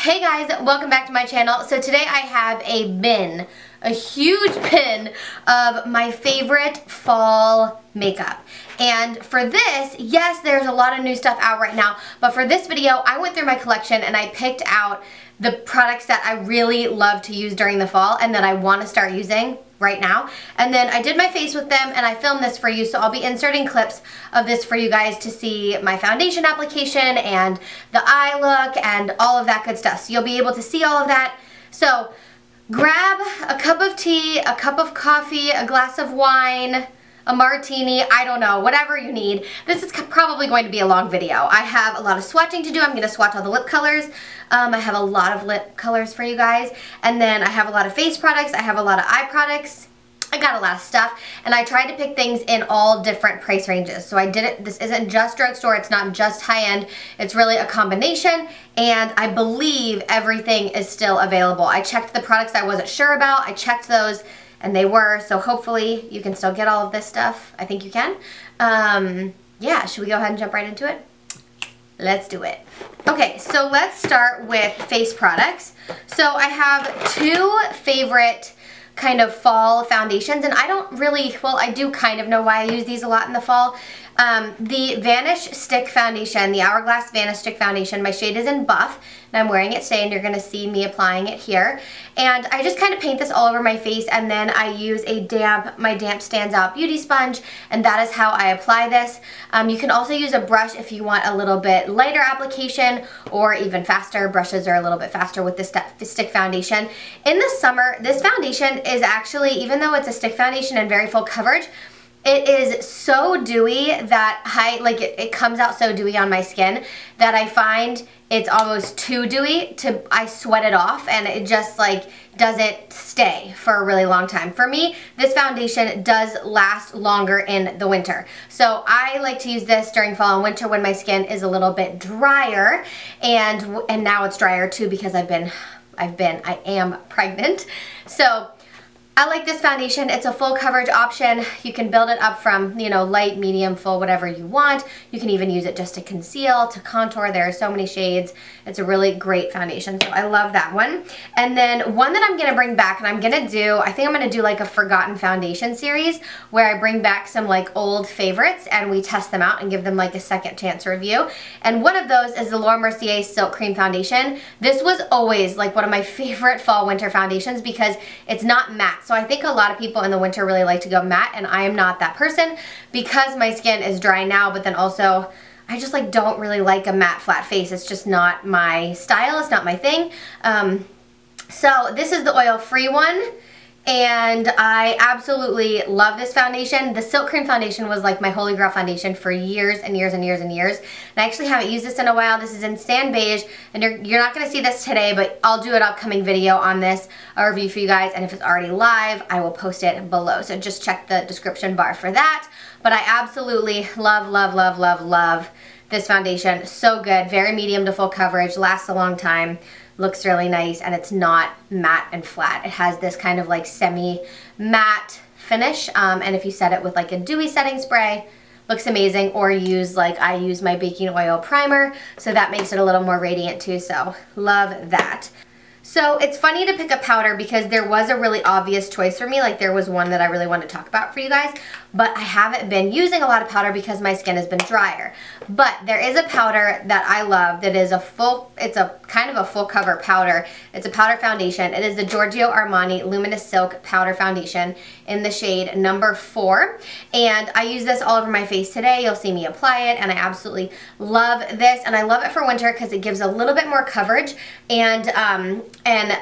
Hey guys, welcome back to my channel. So today I have a huge bin of my favorite fall makeup. And for this, yes, there's a lot of new stuff out right now, but for this video, I went through my collection and I picked out the products that I really love to use during the fall and that I want to start using right now. And then I did my face with them and I filmed this for you, so I'll be inserting clips of this for you guys to see my foundation application and the eye look and all of that good stuff. So you'll be able to see all of that. So grab a cup of tea, a cup of coffee, a glass of wine, a martini, I don't know, whatever you need. This is probably going to be a long video. I have a lot of swatching to do. I'm going to swatch all the lip colors. I have a lot of lip colors for you guys. And then I have a lot of face products. I have a lot of eye products. I got a lot of stuff. And I tried to pick things in all different price ranges. So I did it. This isn't just drugstore. It's not just high-end. It's really a combination. And I believe everything is still available. I checked the products I wasn't sure about. I checked those. And they were, so hopefully you can still get all of this stuff. I think you can. Yeah, should we go ahead and jump right into it? Let's do it. Okay, so let's start with face products. So I have two favorite kind of fall foundations, and I don't really, well, I do kind of know why I use these a lot in the fall. The Vanish Stick Foundation, the Hourglass Vanish Stick Foundation, my shade is in Buff, and I'm wearing it today, and you're going to see me applying it here. And I just kind of paint this all over my face, and then I use my Damp Stands Out Beauty Sponge, and that is how I apply this. You can also use a brush if you want a little bit lighter application, or even faster. Brushes are a little bit faster with this stick foundation. In the summer, this foundation is actually, even though it's a stick foundation and very full coverage, it is so dewy that it comes out so dewy on my skin that I find it's almost too dewy I sweat it off, and it just doesn't stay for a really long time. For me, this foundation does last longer in the winter. So I like to use this during fall and winter when my skin is a little bit drier, and now it's drier too because I am pregnant. So I like this foundation. It's a full coverage option. You can build it up from, light, medium, full, whatever you want. You can even use it just to conceal, to contour. There are so many shades. It's a really great foundation, so I love that one. And then one that I'm going to bring back, and I think I'm going to do like a forgotten foundation series where I bring back some old favorites and we test them out and give them like a second chance review. And one of those is the Laura Mercier Silk Cream Foundation. This was always like one of my favorite fall winter foundations because it's not matte. So I think a lot of people in the winter really like to go matte, and I am not that person because my skin is dry now, but then also I just don't really like a matte flat face. It's just not my style. It's not my thing. So this is the oil-free one, and I absolutely love this foundation. The Silk Cream Foundation was like my holy grail foundation for years and years and years and years. And I actually haven't used this in a while. This is in Sand Beige, and you're not going to see this today, but I'll do an upcoming video on this, a review for you guys, and if it's already live, I will post it below. So just check the description bar for that. But I absolutely love, love, love, love, love this foundation. So good. Very medium to full coverage. Lasts a long time. Looks really nice, and it's not matte and flat. It has this kind of semi-matte finish, and if you set it with a dewy setting spray, looks amazing. Or use I use my baking oil primer, so that makes it a little more radiant too, so love that. So it's funny to pick a powder because there was a really obvious choice for me. There was one that I really wanted to talk about for you guys, but I haven't been using a lot of powder because my skin has been drier. But there is a powder that I love that is it's a kind of a full cover powder. It's a powder foundation. It is the Giorgio Armani Luminous Silk Powder Foundation in the shade number 4. And I use this all over my face today. You'll see me apply it, and I absolutely love this. And I love it for winter because it gives a little bit more coverage and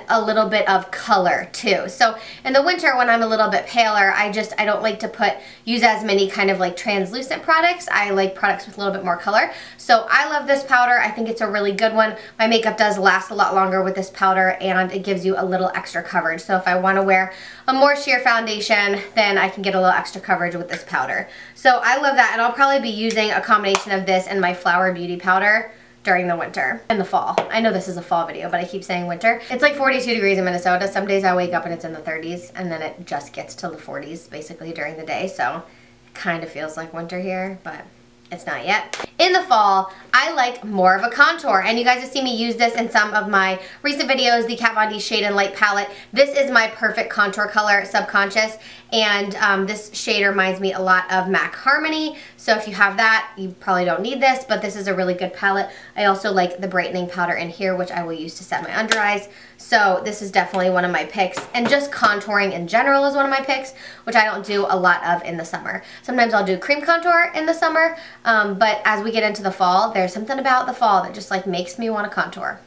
a little bit of color too. So in the winter when I'm a little bit paler, I don't like to use as many kind of translucent products. I like products with a little bit more color. So I love this powder. I think it's a really good one. My makeup does last a lot longer with this powder, and it gives you a little extra coverage. So if I want to wear a more sheer foundation, then I can get a little extra coverage with this powder. So I love that, and I'll probably be using a combination of this and my Flower Beauty powder during the winter and the fall. I know this is a fall video, but I keep saying winter. It's 42 degrees in Minnesota. Some days I wake up and it's in the 30s, and then it just gets to the 40s basically during the day, so it kind of feels like winter here, but It's not yet. In the fall, I like more of a contour, and you guys have seen me use this in some of my recent videos, the Kat Von D Shade and Light palette. This is my perfect contour color, Subconscious, and this shade reminds me a lot of MAC Harmony, so if you have that, you probably don't need this, but this is a really good palette. I also like the brightening powder in here, which I will use to set my under eyes, so this is definitely one of my picks, and just contouring in general is one of my picks, which I don't do a lot of in the summer. Sometimes I'll do cream contour in the summer, but as we get into the fall, there's something about the fall that just like makes me want to contour.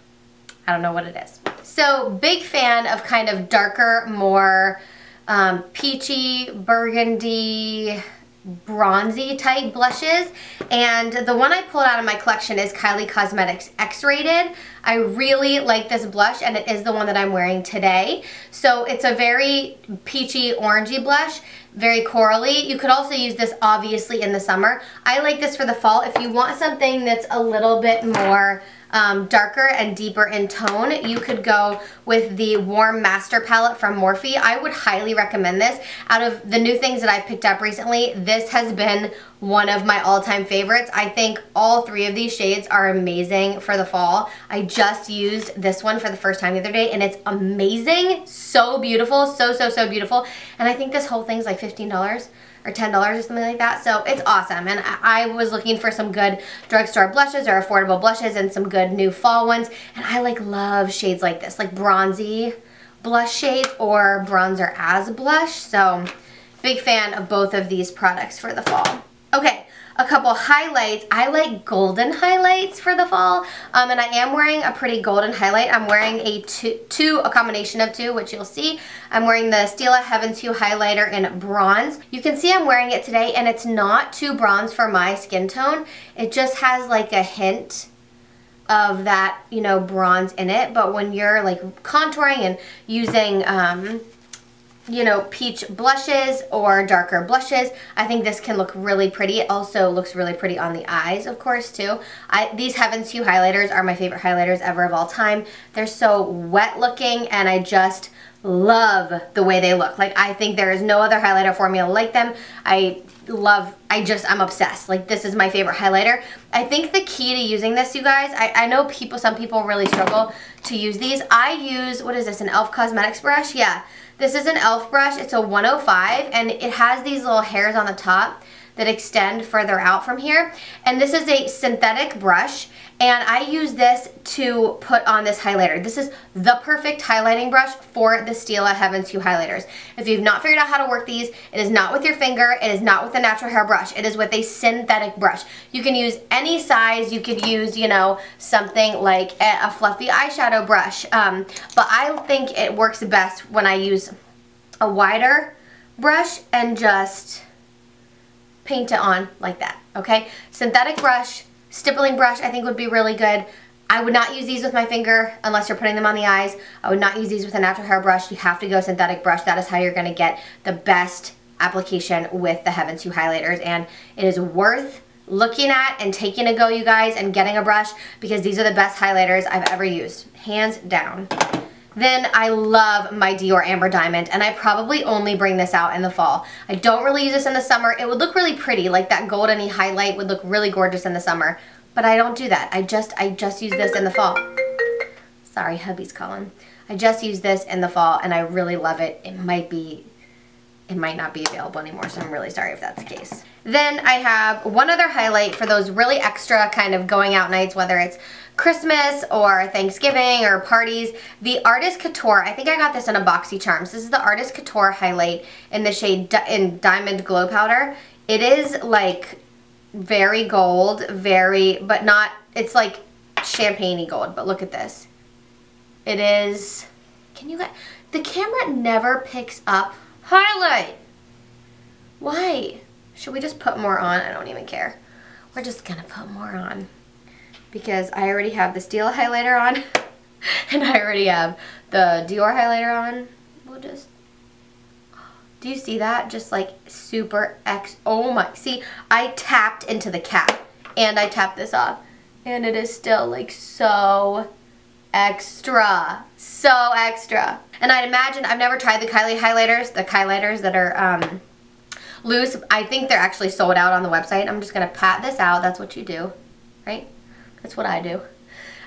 I don't know what it is. So big fan of kind of darker, more peachy, burgundy, bronzy type blushes, and the one I pulled out of my collection is Kylie Cosmetics X-Rated. I really like this blush, and it is the one that I'm wearing today. So it's a very peachy, orangey blush, very corally. You could also use this obviously in the summer. I like this for the fall. If you want something that's a little bit more darker and deeper in tone, you could go with the Warm Master palette from Morphe. I would highly recommend this. Out of the new things that I've picked up recently, this has been one of my all-time favorites. I think all three of these shades are amazing for the fall. I just used this one for the first time the other day, and it's amazing. So beautiful, so beautiful. And I think this whole thing's like $15 or $10 or something like that, so it's awesome. And I was looking for some good drugstore blushes or affordable blushes and some good new fall ones, and I like love shades like this, like bronzy blush shades or bronzer as blush, so big fan of both of these products for the fall. Okay, a couple highlights. I like golden highlights for the fall, and I am wearing a pretty golden highlight. I'm wearing a combination of two, which you'll see. I'm wearing the Stila Heaven's Hue highlighter in bronze. You can see I'm wearing it today, and it's not too bronze for my skin tone. It just has like a hint of that, you know, bronze in it, but when you're like contouring and using you know, peach blushes or darker blushes, I think this can look really pretty. It also looks really pretty on the eyes, of course, too. These Heaven's Hue highlighters are my favorite highlighters ever of all time. They're so wet looking, and I just love the way they look. Like, I think there is no other highlighter formula like them. I'm obsessed. Like, this is my favorite highlighter. I think the key to using this, you guys, I know some people really struggle to use these. I use, what is this, an e.l.f. Cosmetics brush? Yeah. This is an e.l.f. brush. It's a 105, and it has these little hairs on the top that extend further out from here. And this is a synthetic brush, and I use this to put on this highlighter. This is the perfect highlighting brush for the Stila Heaven's Hue highlighters. If you've not figured out how to work these, it is not with your finger, it is not with a natural hair brush, it is with a synthetic brush. You can use any size. You could use, you know, something like a fluffy eyeshadow brush, but I think it works best when I use a wider brush and just paint it on like that, okay? Synthetic brush, stippling brush I think would be really good. I would not use these with my finger unless you're putting them on the eyes. I would not use these with a natural hair brush. You have to go synthetic brush. That is how you're gonna get the best application with the Heaven's Hue highlighters, and it is worth looking at and taking a go, you guys, and getting a brush, because these are the best highlighters I've ever used, hands down. Then I love my Dior Amber Diamond, and I probably only bring this out in the fall. I don't really use this in the summer. It would look really pretty, like that goldeny highlight would look really gorgeous in the summer, but I don't do that. I just use this in the fall. Sorry, hubby's calling. I just use this in the fall, and I really love it. It might not be available anymore, so I'm really sorry if that's the case. Then I have one other highlight for those really extra kind of going out nights, whether it's Christmas or Thanksgiving or parties. The Artist Couture, I think I got this in a Boxy Charms. This is the Artist Couture highlight in the shade in Diamond Glow Powder. It is like very gold, but not, it's like champagne-y gold, but look at this. It is, the camera never picks up highlight. Why? Should we just put more on? I don't even care. We're just gonna put more on, because I already have the Stila highlighter on and I already have the Dior highlighter on. We'll just, do you see that? Just like super oh my, see, I tapped into the cap and I tapped this off, and it is still like so extra. And I'd imagine, I've never tried the Kylie highlighters, that are loose. I think they're actually sold out on the website. I'm just gonna pat this out. That's what you do, right? That's what I do.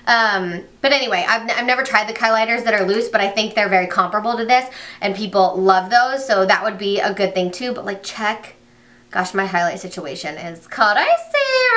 But anyway, I've never tried the highlighters that are loose, but I think they're very comparable to this, and people love those, so that would be a good thing too. But like, check. Gosh, my highlight situation is crazy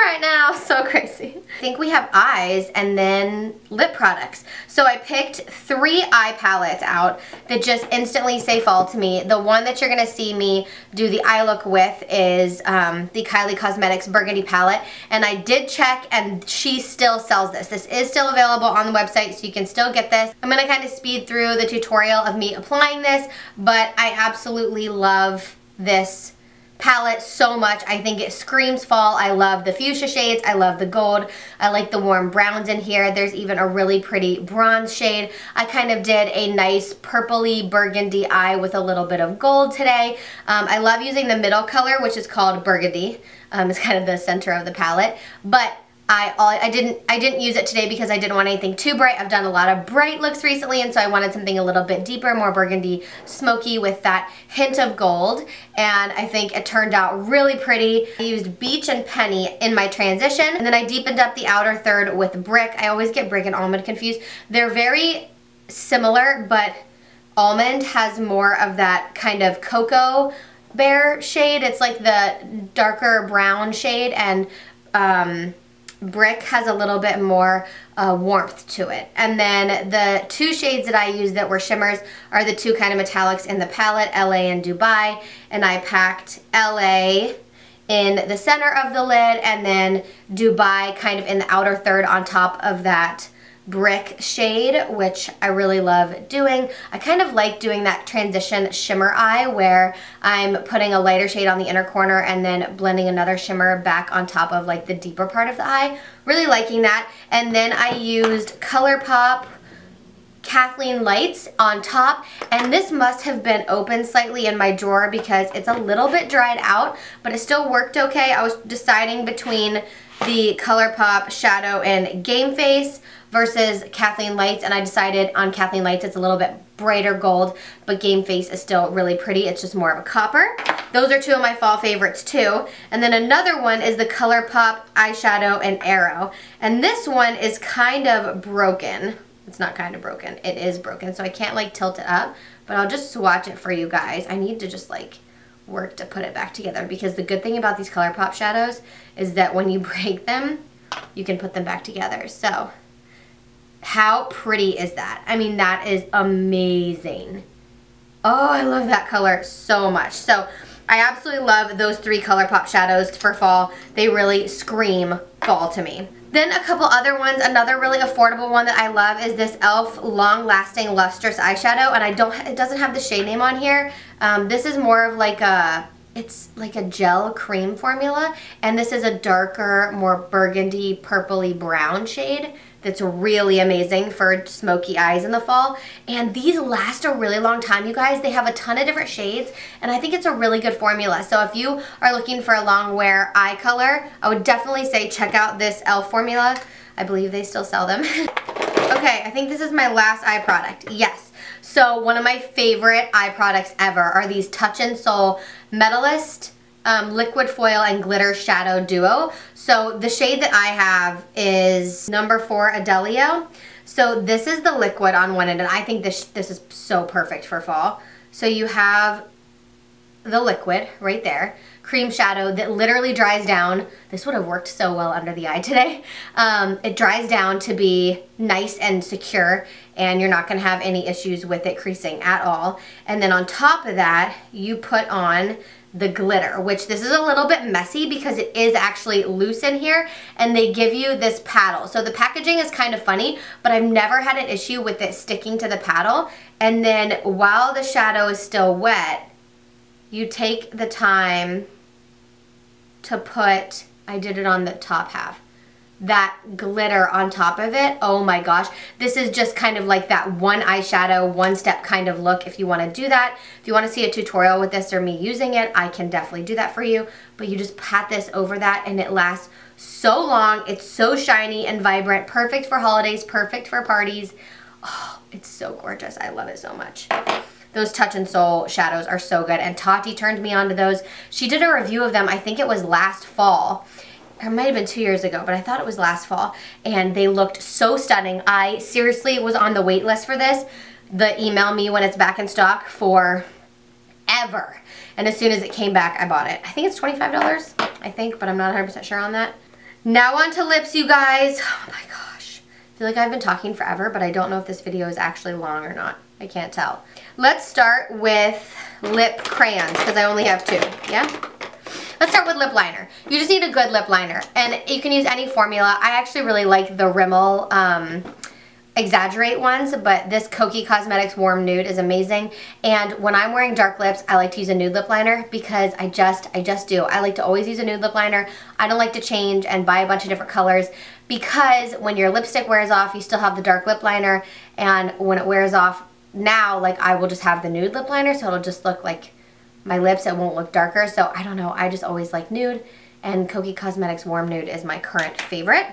right now. So crazy. I think we have eyes and then lip products. So I picked 3 eye palettes out that just instantly say fall to me. The one that you're going to see me do the eye look with is the Kylie Cosmetics Burgundy palette. And I did check, and she still sells this. This is still available on the website, so you can still get this. I'm going to kind of speed through the tutorial of me applying this, but I absolutely love this palette so much. I think it screams fall. I love the fuchsia shades. I love the gold. I like the warm browns in here. There's even a really pretty bronze shade. I kind of did a nice purpley burgundy eye with a little bit of gold today. I love using the middle color, which is called burgundy. It's kind of the center of the palette, but I didn't use it today because I didn't want anything too bright. I've done a lot of bright looks recently, and so I wanted something a little bit deeper, more burgundy, smoky with that hint of gold, and I think it turned out really pretty. I used Beach and Penny in my transition, and then I deepened up the outer third with Brick. I always get Brick and Almond confused. They're very similar, but Almond has more of that kind of cocoa bear shade. It's like the darker brown shade, and Brick has a little bit more warmth to it. And then the 2 shades that I used that were shimmers are the 2 kind of metallics in the palette, LA and Dubai. And I packed LA in the center of the lid, and then Dubai kind of in the outer third on top of that Brick shade, which I really love doing. I kind of like doing that transition shimmer eye where I'm putting a lighter shade on the inner corner and then blending another shimmer back on top of like the deeper part of the eye. Really liking that. And then I used ColourPop Kathleen Lights on top, and this must have been open slightly in my drawer because it's a little bit dried out, but it still worked okay. I was deciding between the ColourPop Shadow in Game Face versus Kathleen Lights, and I decided on Kathleen Lights. It's a little bit brighter gold, but Game Face is still really pretty. It's just more of a copper. Those are 2 of my fall favorites too. And then another one is the ColourPop Eyeshadow in Arrow, and this one is kind of broken. It's not kind of broken, it is broken, so I can't like tilt it up, but I'll just swatch it for you guys. I need to just like work to put it back together, because the good thing about these ColourPop shadows is that when you break them, you can put them back together. So how pretty is that? I mean, that is amazing. Oh, I love that color so much. So I absolutely love those 3 ColourPop shadows for fall. They really scream fall to me. Then a couple other ones. Another really affordable one that I love is this e.l.f. Long Lasting Lustrous Eyeshadow, and it doesn't have the shade name on here. This is more of like it's like a gel cream formula, and this is a darker, more burgundy, purpley brown shade that's really amazing for smoky eyes in the fall. And these last a really long time, you guys. They have a ton of different shades, and I think it's a really good formula. So if you are looking for a long wear eye color, I would definitely say check out this e.l.f. formula. I believe they still sell them. Okay, I think this is my last eye product. Yes. So one of my favorite eye products ever are these Touch in Sol Metalist Liquid Foil and Glitter Shadow Duo. So the shade that I have is number 4 Adelio. So this is the liquid on one end, and I think this is so perfect for fall. So you have the liquid right there, cream shadow that literally dries down. This would have worked so well under the eye today. It dries down to be nice and secure, and you're not going to have any issues with it creasing at all. And then on top of that, you put on the glitter, which this is a little bit messy because it is actually loose in here, and they give you this paddle. So the packaging is kind of funny, but I've never had an issue with it sticking to the paddle. And then while the shadow is still wet, you take the time to put, I did it on the top half, that glitter on top of it. Oh my gosh, this is just kind of like that one eyeshadow, one step kind of look if you want to do that. If you want to see a tutorial with this or me using it, I can definitely do that for you. But you just pat this over that and it lasts so long. It's so shiny and vibrant, perfect for holidays, perfect for parties. Oh, it's so gorgeous. I love it so much. those Touch and Soul shadows are so good, and Tati turned me on to those. She did a review of them, I think it was last fall. It might have been 2 years ago, but I thought it was last fall, and they looked so stunning. I seriously was on the wait list for this. Email me when it's back in stock forever. And as soon as it came back, I bought it. I think it's $25, I think, but I'm not 100% sure on that. Now on to lips, you guys. Oh my gosh. I feel like I've been talking forever, but I don't know if this video is actually long or not. I can't tell. Let's start with lip crayons, because I only have 2, yeah? Let's start with lip liner. You just need a good lip liner, and you can use any formula. I actually really like the Rimmel Exaggerate ones, but this Kokie Cosmetics Warm Nude is amazing. And when I'm wearing dark lips, I like to use a nude lip liner because I just do. I like to always use a nude lip liner. I don't like to change and buy a bunch of different colors, because when your lipstick wears off, you still have the dark lip liner, and when it wears off now, like, I will just have the nude lip liner, so it'll just look like my lips, it won't look darker. So I don't know, I just always like nude, and Kokie Cosmetics Warm Nude is my current favorite.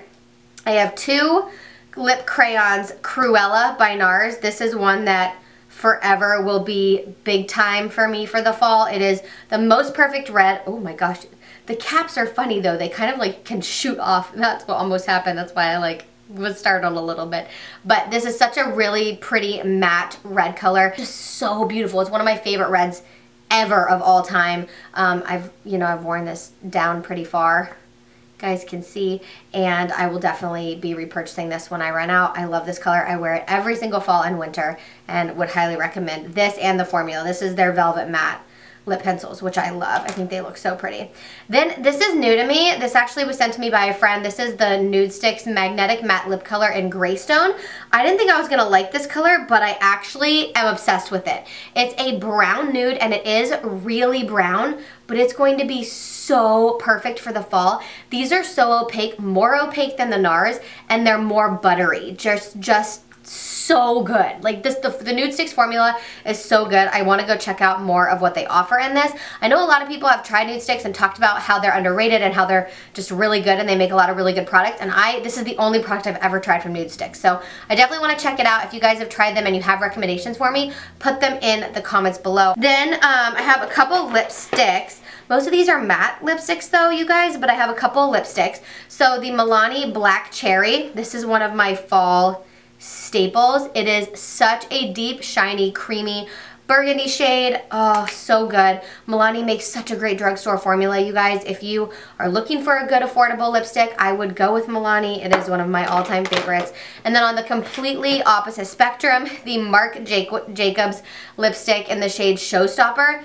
I have 2 lip crayons, Cruella by NARS. This is one that forever will be big time for me for the fall. It is the most perfect red. Oh my gosh, the caps are funny though. They kind of like can shoot off. That's what almost happened. That's why I like was startled a little bit. But this is such a really pretty matte red color. Just so beautiful. It's one of my favorite reds ever of all time. I've worn this down pretty far, guys can see, and I will definitely be repurchasing this when I run out. I love this color. I wear it every single fall and winter, and would highly recommend this and the formula. This is their Velvet Matte lip pencils, which I love. I think they look so pretty. Then this is new to me. This actually was sent to me by a friend. This is the Nude Sticks Magnetic Matte Lip Color in Greystone. I didn't think I was gonna like this color, but I actually am obsessed with it. It's a brown nude, and it is really brown, but it's going to be so perfect for the fall. These are so opaque, more opaque than the NARS, and they're more buttery. Just so good. Like this, the Nude Sticks formula is so good. I want to go check out more of what they offer in this. I know a lot of people have tried Nude Sticks and talked about how they're underrated and how they're just really good, and they make a lot of really good products, and this is the only product I've ever tried from Nude Sticks. So I definitely want to check it out. If you guys have tried them and you have recommendations for me, put them in the comments below. Then I have a couple lipsticks. Most of these are matte lipsticks though, you guys, but I have a couple lipsticks. So the Milani Black Cherry, this is one of my fall staples. It is such a deep, shiny, creamy burgundy shade. Oh, so good. Milani makes such a great drugstore formula, you guys. If you are looking for a good, affordable lipstick, I would go with Milani. It is one of my all-time favorites. And then on the completely opposite spectrum, the Marc Jacobs lipstick in the shade Showstopper.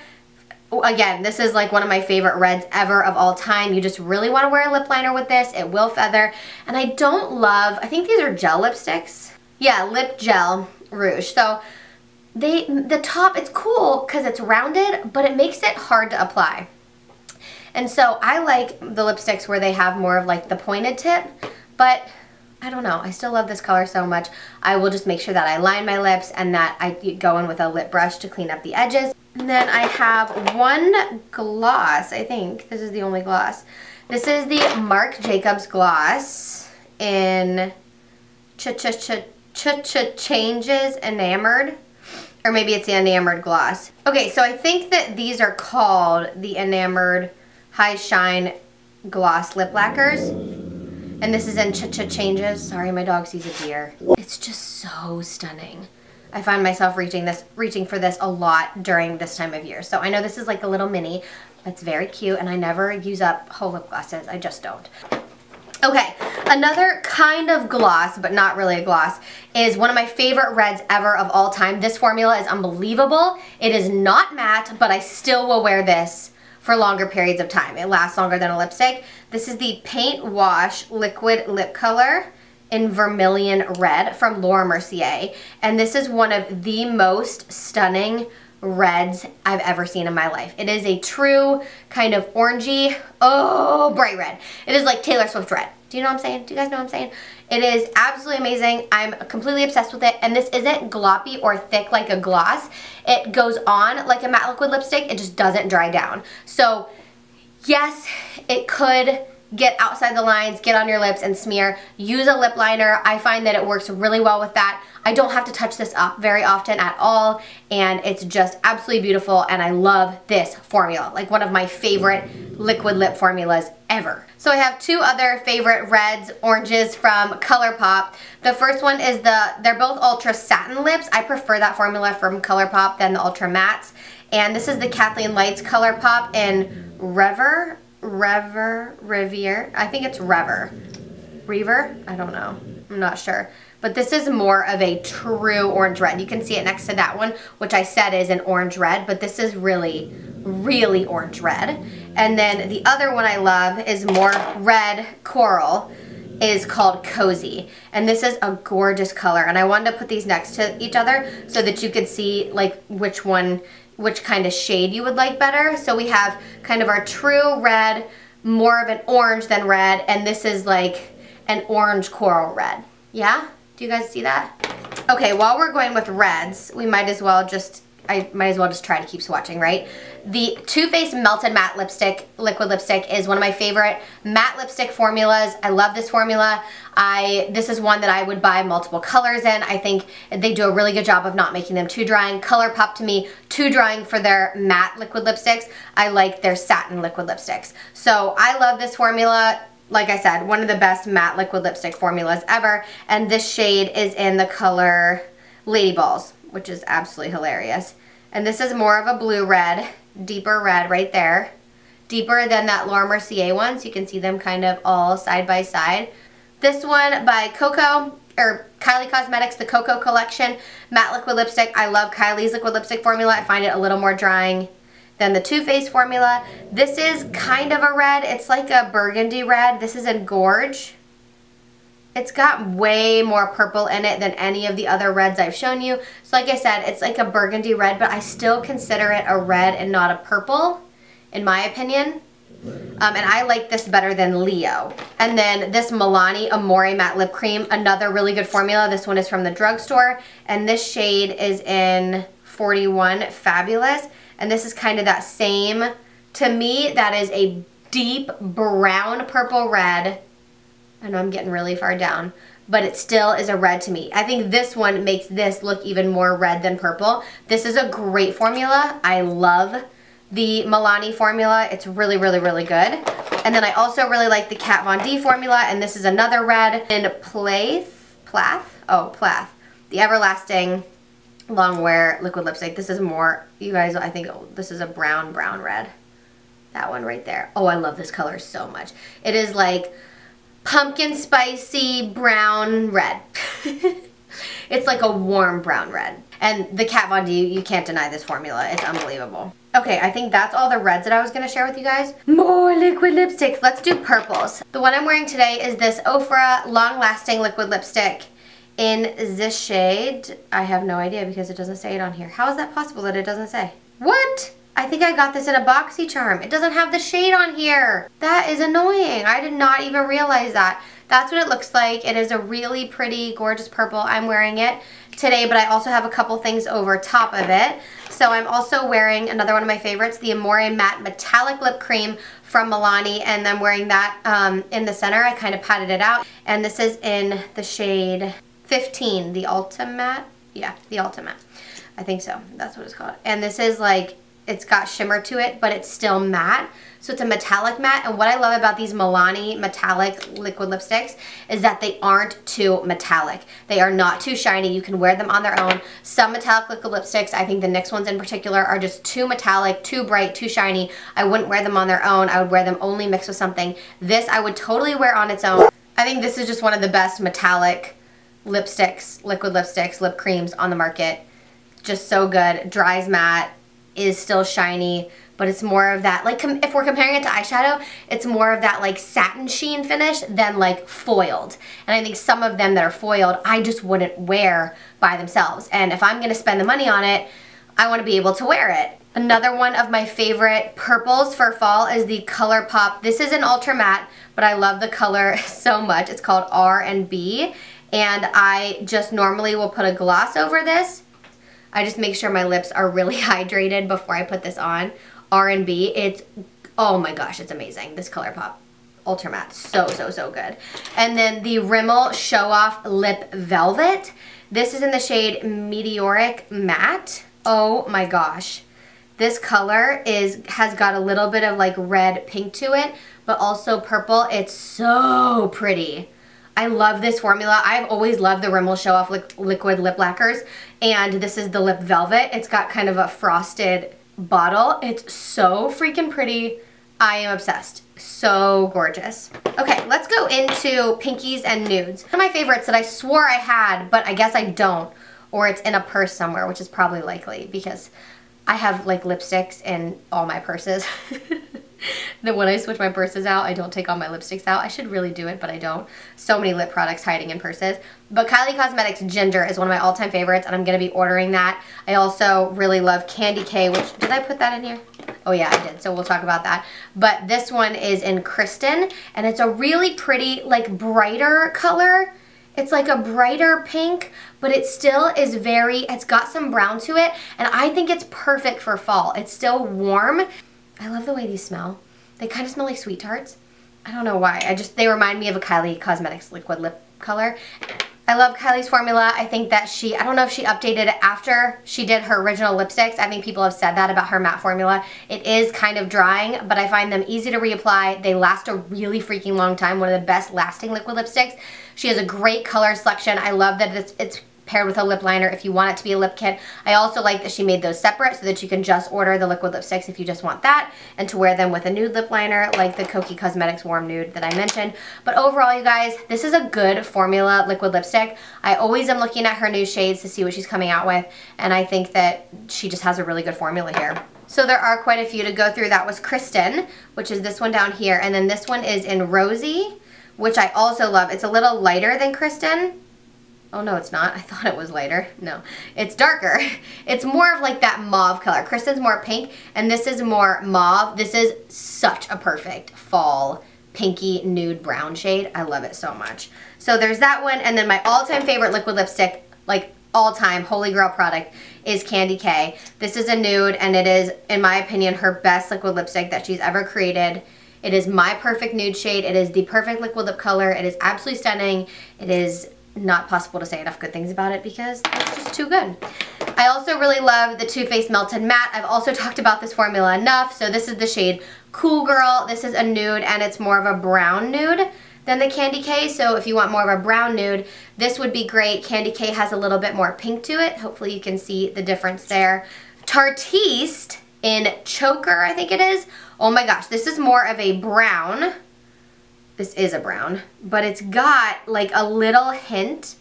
Again, this is like one of my favorite reds ever of all time. You just really want to wear a lip liner with this. It will feather. And I don't love, I think these are gel lipsticks. Yeah, lip gel rouge. So the top, it's cool because it's rounded, but it makes it hard to apply. And so I like the lipsticks where they have more of like the pointed tip, but I don't know. I still love this color so much. I will just make sure that I line my lips and that I go in with a lip brush to clean up the edges. And then I have one gloss. I think this is the only gloss. This is the Marc Jacobs gloss in Changes Enamored, or maybe it's the Enamored gloss. Okay, so I think that these are called the Enamored High Shine Gloss Lip Lacquers, and this is in Changes. Sorry, my dog sees a deer. It's just so stunning. I find myself reaching for this a lot during this time of year. So I know this is like a little mini. It's very cute, and I never use up whole lip glosses. I just don't. Okay, another kind of gloss, but not really a gloss, is one of my favorite reds ever of all time. This formula is unbelievable. It is not matte, but I still will wear this for longer periods of time. It lasts longer than a lipstick. This is the Paint Wash Liquid Lip Color in Vermilion Red from Laura Mercier. And this is one of the most stunning reds I've ever seen in my life. It is a true kind of orangey, oh, bright red. It is like Taylor Swift red. Do you know what I'm saying? Do you guys know what I'm saying? It is absolutely amazing. I'm completely obsessed with it. And this isn't gloppy or thick like a gloss. It goes on like a matte liquid lipstick. It just doesn't dry down. So yes, it could get outside the lines, get on your lips and smear. Use a lip liner. I find that it works really well with that. I don't have to touch this up very often at all, and it's just absolutely beautiful, and I love this formula. Like one of my favorite liquid lip formulas ever. So I have two other favorite reds, oranges from ColourPop. The first one is they're both Ultra Satin Lips. I prefer that formula from ColourPop than the Ultra Mattes. And this is the Kathleen Lights ColourPop in Riviere. I think it's Rever. I don't know. I'm not sure. But this is more of a true orange red. You can see it next to that one, which I said is an orange red, but this is really, really orange red. And then the other one I love is more red coral, is called Cozy. And this is a gorgeous color. And I wanted to put these next to each other so that you could see like which kind of shade you would like better. So we have kind of our true red, more of an orange than red, and this is like an orange coral red. Yeah? Do you guys see that? Okay, while we're going with reds, I might as well just try to keep swatching, right? The Too Faced Melted Matte Lipstick, liquid lipstick, is one of my favorite matte lipstick formulas. I love this formula. This is one that I would buy multiple colors in. I think they do a really good job of not making them too drying. ColourPop, to me, too drying for their matte liquid lipsticks. I like their satin liquid lipsticks. So I love this formula. Like I said, one of the best matte liquid lipstick formulas ever. And this shade is in the color Lady Balls, which is absolutely hilarious. And this is more of a blue red, deeper red right there. Deeper than that Laura Mercier one, so you can see them kind of all side by side. This one by Kylie Cosmetics, the Cocoa Collection matte liquid lipstick. I love Kylie's liquid lipstick formula. I find it a little more drying than the Too Faced formula. This is kind of a red. It's like a burgundy red. This is in Gorge. It's got way more purple in it than any of the other reds I've shown you. So like I said, it's like a burgundy red, but I still consider it a red and not a purple, in my opinion. And I like this better than Leo. And then this Milani Amore Matte Lip Cream, another really good formula. This one is from the drugstore, and this shade is in 41 Fabulous. And this is kind of that same, to me, that is a deep brown purple red. I know I'm getting really far down, but it still is a red to me. I think this one makes this look even more red than purple. This is a great formula. I love the Milani formula. It's really, really, really good. And then I also really like the Kat Von D formula, and this is another red in Plath. The Everlasting Long Wear Liquid Lipstick. This is more, you guys, I think this is a brown red. That one right there. Oh, I love this color so much. It is like pumpkin spicy brown red. It's like a warm brown red. And the Kat Von D, you can't deny this formula. It's unbelievable. Okay, I think that's all the reds that I was going to share with you guys. More liquid lipsticks. Let's do purples. The one I'm wearing today is this Ofra Long Lasting Liquid Lipstick in this shade. I have no idea because it doesn't say it on here. How is that possible that it doesn't say? What? I think I got this in a BoxyCharm. It doesn't have the shade on here. That is annoying. I did not even realize that. That's what it looks like. It is a really pretty, gorgeous purple. I'm wearing it today, but I also have a couple things over top of it. So I'm also wearing another one of my favorites, the Amore Matte Metallic Lip Cream from Milani, and I'm wearing that in the center. I kind of patted it out. And this is in the shade 15, the Ultimate. Yeah, the Ultimate. I think so. That's what it's called. And this is like, it's got shimmer to it, but it's still matte. So it's a metallic matte, and what I love about these Milani metallic liquid lipsticks is that they aren't too metallic. They are not too shiny. You can wear them on their own. Some metallic liquid lipsticks, I think the NYX ones in particular, are just too metallic, too bright, too shiny. I wouldn't wear them on their own. I would wear them only mixed with something. This I would totally wear on its own. I think this is just one of the best metallic lipsticks, liquid lipsticks, lip creams on the market. Just so good. Dries matte, is still shiny, but it's more of that, like if we're comparing it to eyeshadow, it's more of that like satin sheen finish than like foiled. And I think some of them that are foiled, I just wouldn't wear by themselves. And if I'm gonna spend the money on it, I wanna be able to wear it. Another one of my favorite purples for fall is the ColourPop. This is an ultra matte, but I love the color so much. It's called R&B, and I just normally will put a gloss over this. I just make sure my lips are really hydrated before I put this on. R&B, it's, oh my gosh, it's amazing, this ColourPop. Ultra Matte. So, so, so good. And then the Rimmel Show Off Lip Velvet. This is in the shade Meteoric Matte. Oh my gosh. This color has got a little bit of like red pink to it, but also purple. It's so pretty. I love this formula. I've always loved the Rimmel Show Off liquid lip lacquers, and this is the Lip Velvet. It's got kind of a frosted bottle. It's so freaking pretty. I am obsessed. So gorgeous. Okay, let's go into pinkies and nudes. One of my favorites that I swore I had, but I guess I don't, or it's in a purse somewhere, which is probably likely because I have like lipsticks in all my purses. Then when I switch my purses out, I don't take all my lipsticks out. I should really do it, but I don't. So many lip products hiding in purses. But Kylie Cosmetics Ginger is one of my all-time favorites, and I'm going to be ordering that. I also really love Candy K, which, did I put that in here? Oh yeah, I did, so we'll talk about that. But this one is in Kristen, and it's a really pretty, like, brighter color. It's like a brighter pink, but it still is it's got some brown to it, and I think it's perfect for fall. It's still warm. I love the way these smell. They kind of smell like Sweet Tarts. I don't know why. They remind me of a Kylie Cosmetics liquid lip color. I love Kylie's formula. I think that I don't know if she updated it after she did her original lipsticks. I think people have said that about her matte formula. It is kind of drying, but I find them easy to reapply. They last a really freaking long time. One of the best lasting liquid lipsticks. She has a great color selection. I love that it's paired with a lip liner if you want it to be a lip kit. I also like that she made those separate so that you can just order the liquid lipsticks if you just want that, and to wear them with a nude lip liner like the Kokie Cosmetics Warm Nude that I mentioned. But overall, you guys, this is a good formula liquid lipstick. I always am looking at her new shades to see what she's coming out with, and I think that she just has a really good formula here. So there are quite a few to go through. That was Kristen, which is this one down here, and then this one is in Rosy, which I also love. It's a little lighter than Kristen. Oh no, it's not. I thought it was lighter. No, it's darker. It's more of like that mauve color. Kristen's more pink, and this is more mauve. This is such a perfect fall pinky nude brown shade. I love it so much. So there's that one, and then my all-time favorite liquid lipstick, like all-time holy grail product, is Candy K. This is a nude, and it is, in my opinion, her best liquid lipstick that she's ever created. It is my perfect nude shade. It is the perfect liquid lip color. It is absolutely stunning. It is not possible to say enough good things about it because it's just too good. I also really love the Too Faced Melted Matte. I've also talked about this formula enough. So this is the shade Cool Girl. This is a nude, and it's more of a brown nude than the Candy K. So if you want more of a brown nude, this would be great. Candy K has a little bit more pink to it. Hopefully you can see the difference there. Tartiste in Choker, I think it is. Oh my gosh, this is more of a brown. This is a brown, but it's got like a little hint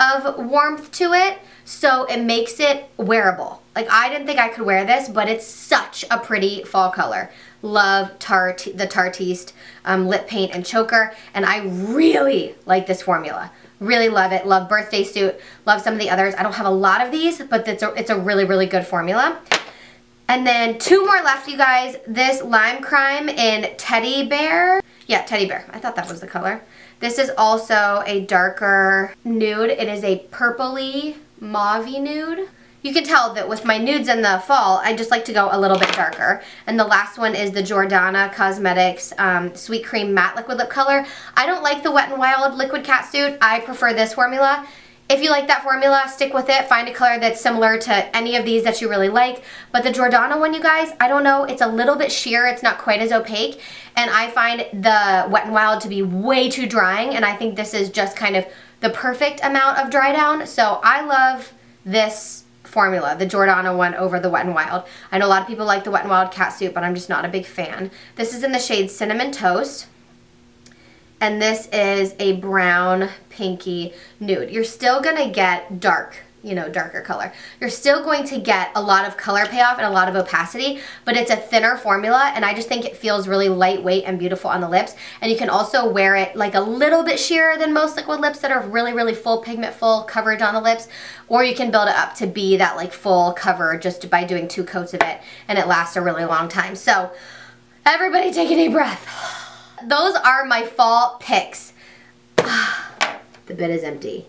of warmth to it, so it makes it wearable. Like, I didn't think I could wear this, but it's such a pretty fall color. Love the Tartiste lip paint and choker, and I really like this formula. Really love it. Love Birthday Suit. Love some of the others. I don't have a lot of these, but it's a really, really good formula. And then two more left, you guys. This Lime Crime in Teddy Bear. Yeah, Teddy Bear. I thought that was the color. This is also a darker nude. It is a purpley, mauvey nude. You can tell that with my nudes in the fall, I just like to go a little bit darker. And the last one is the Jordana Cosmetics Sweet Cream Matte Liquid Lip Color. I don't like the Wet n Wild Liquid Catsuit. I prefer this formula. If you like that formula, stick with it. Find a color that's similar to any of these that you really like. But the Jordana one, you guys, I don't know. It's a little bit sheer. It's not quite as opaque. And I find the Wet n Wild to be way too drying. And I think this is just kind of the perfect amount of dry down. So I love this formula, the Jordana one over the Wet n Wild. I know a lot of people like the Wet n Wild Catsuit, but I'm just not a big fan. This is in the shade Cinnamon Toast. And this is a brown, pinky nude. You're still gonna get dark, you know, darker color. You're still going to get a lot of color payoff and a lot of opacity, but it's a thinner formula, and I just think it feels really lightweight and beautiful on the lips. And you can also wear it like a little bit sheerer than most liquid lips that are really, really full pigment, full coverage on the lips, or you can build it up to be that like full cover just by doing 2 coats of it, and it lasts a really long time. So everybody take a deep breath. Those are my fall picks. The bit is empty.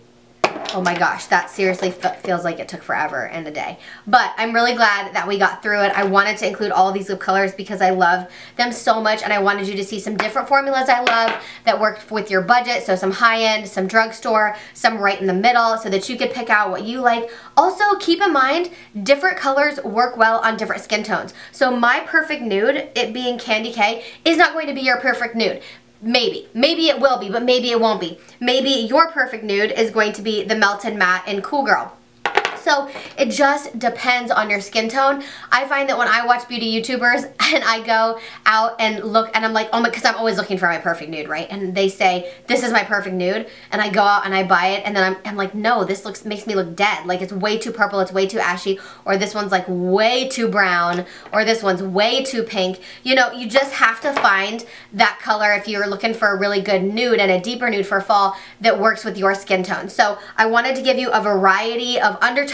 Oh my gosh, that seriously feels like it took forever and a day. But I'm really glad that we got through it. I wanted to include all of these lip colors because I love them so much, and I wanted you to see some different formulas I love that work with your budget. So some high-end, some drugstore, some right in the middle, so that you could pick out what you like. Also, keep in mind, different colors work well on different skin tones. So my perfect nude, it being Candy K, is not going to be your perfect nude. Maybe it will be, but maybe it won't be. Maybe your perfect nude is going to be the Melted Matte in Cool Girl. So it just depends on your skin tone. I find that when I watch beauty YouTubers and I go out and look and I'm like, oh my, because I'm always looking for my perfect nude, right? And they say, this is my perfect nude. And I go out and I buy it and then I'm like, no, this makes me look dead. Like it's way too purple, it's way too ashy, or this one's like way too brown, or this one's way too pink. You know, you just have to find that color if you're looking for a really good nude and a deeper nude for fall that works with your skin tone. So I wanted to give you a variety of undertones,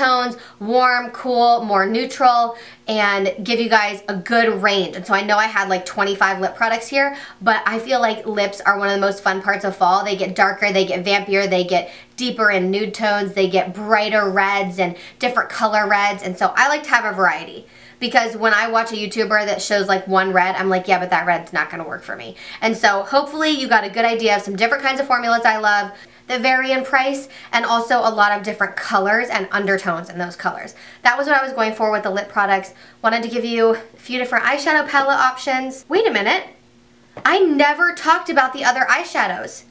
warm, cool, more neutral, and give you guys a good range. And so I know I had like 25 lip products here, but I feel like lips are one of the most fun parts of fall. They get darker, they get vampier, they get deeper in nude tones, they get brighter reds and different color reds, and so I like to have a variety. Because when I watch a YouTuber that shows like one red, I'm like, yeah, but that red's not gonna work for me. And so hopefully you got a good idea of some different kinds of formulas I love that vary in price, and also a lot of different colors and undertones in those colors. That was what I was going for with the lip products. Wanted to give you a few different eyeshadow palette options. Wait a minute. I never talked about the other eyeshadows.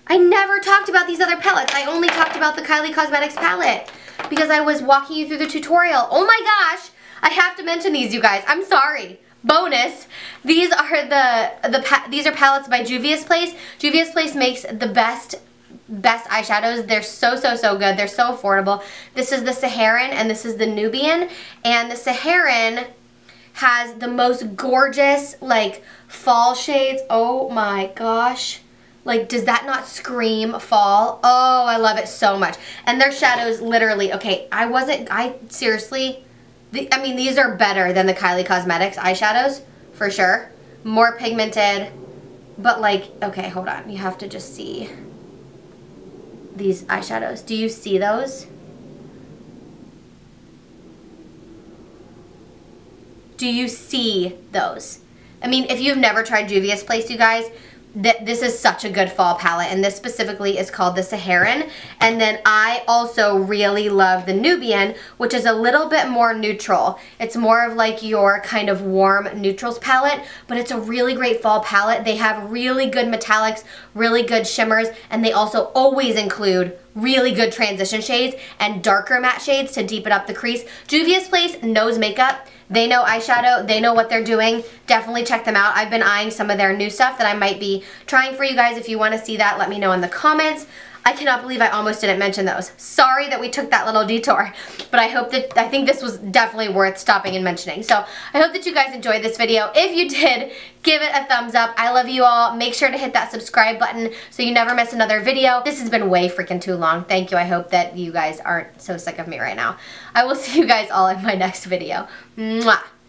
I never talked about these other palettes. I only talked about the Kylie Cosmetics palette because I was walking you through the tutorial. Oh my gosh, I have to mention these, you guys. I'm sorry. Bonus, these are these are palettes by Juvia's Place. Juvia's Place makes the best eyeshadows. They're so good. They're so affordable. This is the Saharan and this is the Nubian, and the Saharan has the most gorgeous like fall shades. Oh my gosh. Like, does that not scream fall? Oh, I love it so much. And their shadows literally, okay, seriously, I mean, these are better than the Kylie Cosmetics eyeshadows, for sure. More pigmented, but like, okay, hold on. You have to just see these eyeshadows. Do you see those? Do you see those? I mean, if you've never tried Juvia's Place, you guys, this is such a good fall palette, and this specifically is called the Saharan. And then I also really love the Nubian, which is a little bit more neutral. It's more of like your kind of warm neutrals palette, but it's a really great fall palette. They have really good metallics, really good shimmers, and they also always include really good transition shades and darker matte shades to deepen up the crease. Juvia's Place knows makeup. They know eyeshadow. They know what they're doing. Definitely check them out. I've been eyeing some of their new stuff that I might be trying for you guys. If you want to see that, let me know in the comments. I cannot believe I almost didn't mention those. Sorry that we took that little detour, but I think this was definitely worth stopping and mentioning. So I hope that you guys enjoyed this video. If you did, give it a thumbs up. I love you all. Make sure to hit that subscribe button so you never miss another video. This has been way freaking too long. Thank you. I hope that you guys aren't so sick of me right now. I will see you guys all in my next video. Mwah.